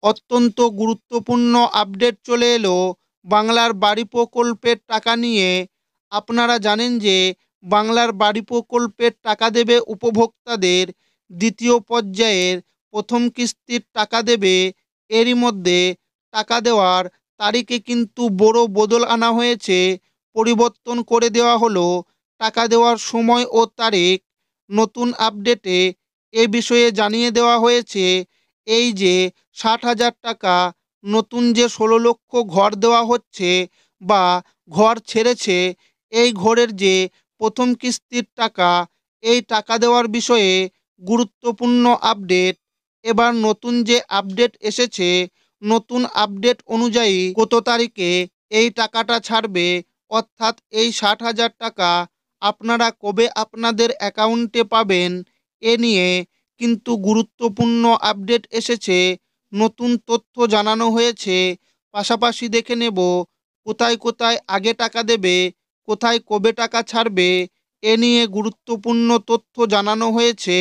অত্যন্ত গুরুত্বপূর্ণ আপডেট চলে এলো বাংলার বাড়ি প্রকল্পের টাকা নিয়ে। আপনারা জানেন যে বাংলার বাড়ি প্রকল্পের টাকা দেবে উপভোক্তাদের, দ্বিতীয় পর্যায়ের প্রথম কিস্তির টাকা দেবে। এরই মধ্যে টাকা দেওয়ার তারিখে কিন্তু বড় বদল আনা হয়েছে, পরিবর্তন করে দেওয়া হলো টাকা দেওয়ার সময় ও তারিখ। নতুন আপডেটে এ বিষয়ে জানিয়ে দেওয়া হয়েছে এই যে ৬০,০০০ টাকা নতুন যে ১৬ লক্ষ ঘর দেওয়া হচ্ছে বা ঘর ছেড়েছে, এই ঘরের যে প্রথম কিস্তির টাকা, এই টাকা দেওয়ার বিষয়ে গুরুত্বপূর্ণ আপডেট। এবার নতুন যে আপডেট এসেছে, নতুন আপডেট অনুযায়ী কত তারিখে এই টাকাটা ছাড়বে, অর্থাৎ এই ৬০,০০০ টাকা আপনারা কবে আপনাদের অ্যাকাউন্টে পাবেন, এ নিয়ে কিন্তু গুরুত্বপূর্ণ আপডেট এসেছে। নতুন তথ্য জানানো হয়েছে। পাশাপাশি দেখে নেব কোথায় কোথায় আগে টাকা দেবে, কোথায় কবে টাকা ছাড়বে, এ নিয়ে গুরুত্বপূর্ণ তথ্য জানানো হয়েছে।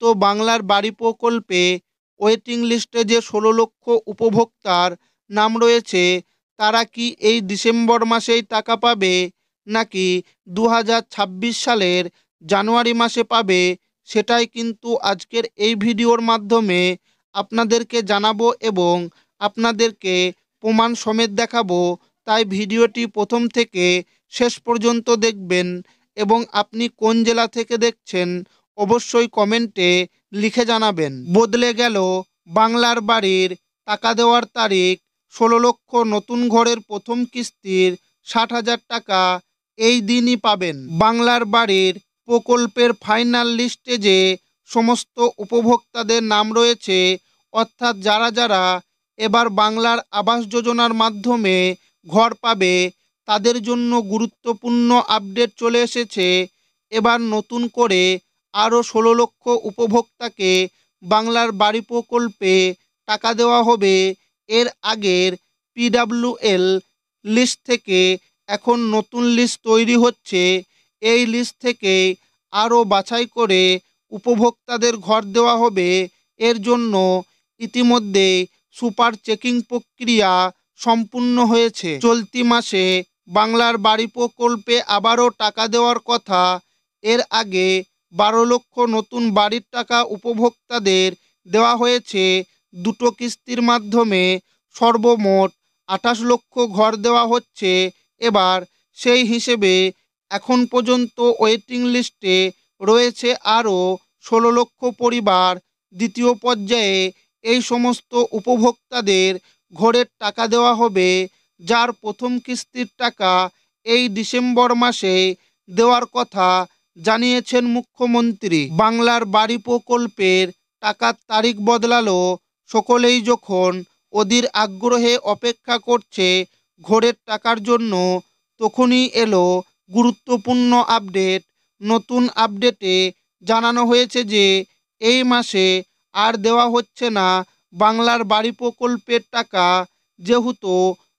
তো বাংলার বাড়ি প্রকল্পে ওয়েটিং লিস্টে যে ১৬ লক্ষ উপভোক্তার নাম রয়েছে, তারা কি এই ডিসেম্বর মাসেই টাকা পাবে নাকি ২০২৬ সালের জানুয়ারি মাসে পাবে, সেটাই কিন্তু আজকের এই ভিডিওর মাধ্যমে আপনাদেরকে জানাবো এবং আপনাদেরকে প্রমাণ সমেত দেখাবো। তাই ভিডিওটি প্রথম থেকে শেষ পর্যন্ত দেখবেন এবং আপনি কোন জেলা থেকে দেখছেন অবশ্যই কমেন্টে লিখে জানাবেন। বদলে গেল বাংলার বাড়ির টাকা দেওয়ার তারিখ। ১৬ লক্ষ নতুন ঘরের প্রথম কিস্তির ৬০,০০০ টাকা এই দিনই পাবেন। বাংলার বাড়ির প্রকল্পের ফাইনাল লিস্টে যে সমস্ত উপভোক্তাদের নাম রয়েছে, অর্থাৎ যারা যারা এবার বাংলার আবাস যোজনার মাধ্যমে ঘর পাবে, তাদের জন্য গুরুত্বপূর্ণ আপডেট চলে এসেছে। এবার নতুন করে আরও ১৬ লক্ষ উপভোক্তাকে বাংলার বাড়ি প্রকল্পে টাকা দেওয়া হবে। এর আগের পিডাব্লিউএল লিস্ট থেকে এখন নতুন লিস্ট তৈরি হচ্ছে। এই লিস্ট থেকে আরও বাছাই করে উপভোক্তাদের ঘর দেওয়া হবে। এর জন্য ইতিমধ্যে সুপার চেকিং প্রক্রিয়া সম্পূর্ণ হয়েছে। চলতি মাসে বাংলার বাড়ি প্রকল্পে আবারও টাকা দেওয়ার কথা। এর আগে ১২ লক্ষ নতুন বাড়ির টাকা উপভোক্তাদের দেওয়া হয়েছে দুটো কিস্তির মাধ্যমে। সর্বমোট ২৮ লক্ষ ঘর দেওয়া হচ্ছে। এবার সেই হিসেবে এখন পর্যন্ত ওয়েটিং লিস্টে রয়েছে আরও ১৬ লক্ষ পরিবার। দ্বিতীয় পর্যায়ে এই সমস্ত উপভোক্তাদের ঘরের টাকা দেওয়া হবে, যার প্রথম কিস্তির টাকা এই ডিসেম্বর মাসে দেওয়ার কথা জানিয়েছেন মুখ্যমন্ত্রী। বাংলার বাড়ি প্রকল্পের টাকার তারিখ বদলালো। সকলেই যখন অধীর আগ্রহে অপেক্ষা করছে ঘরের টাকার জন্য, তখনই এলো গুরুত্বপূর্ণ আপডেট। নতুন আপডেটে জানানো হয়েছে যে এই মাসে আর দেওয়া হচ্ছে না বাংলার বাড়ি প্রকল্পের টাকা, যেহেতু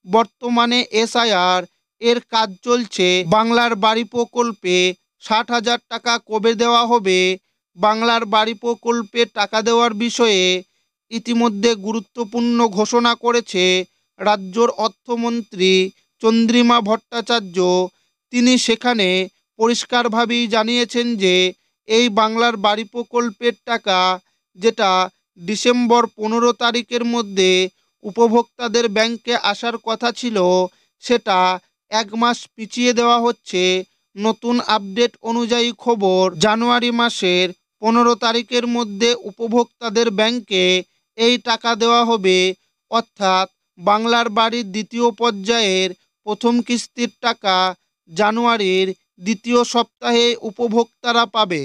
বর্তমানে এসআইআর এর কাজ চলছে। বাংলার বাড়ি প্রকল্পে ৬০,০০০ টাকা কবে দেওয়া হবে, বাংলার বাড়ি প্রকল্পে টাকা দেওয়ার বিষয়ে ইতিমধ্যে গুরুত্বপূর্ণ ঘোষণা করেছে রাজ্যর অর্থমন্ত্রী চন্দ্রিমা ভট্টাচার্য। তিনি সেখানে পরিষ্কারভাবেই জানিয়েছেন যে এই বাংলার বাড়ি প্রকল্পের টাকা, যেটা ডিসেম্বর ১৫ তারিখের মধ্যে উপভোক্তাদের ব্যাংকে আসার কথা ছিল, সেটা ১ মাস পিছিয়ে দেওয়া হচ্ছে। নতুন আপডেট অনুযায়ী খবর, জানুয়ারি মাসের ১৫ তারিখের মধ্যে উপভোক্তাদের ব্যাংকে এই টাকা দেওয়া হবে। অর্থাৎ বাংলার বাড়ির দ্বিতীয় পর্যায়ের প্রথম কিস্তির টাকা জানুয়ারির দ্বিতীয় সপ্তাহে উপভোক্তারা পাবে।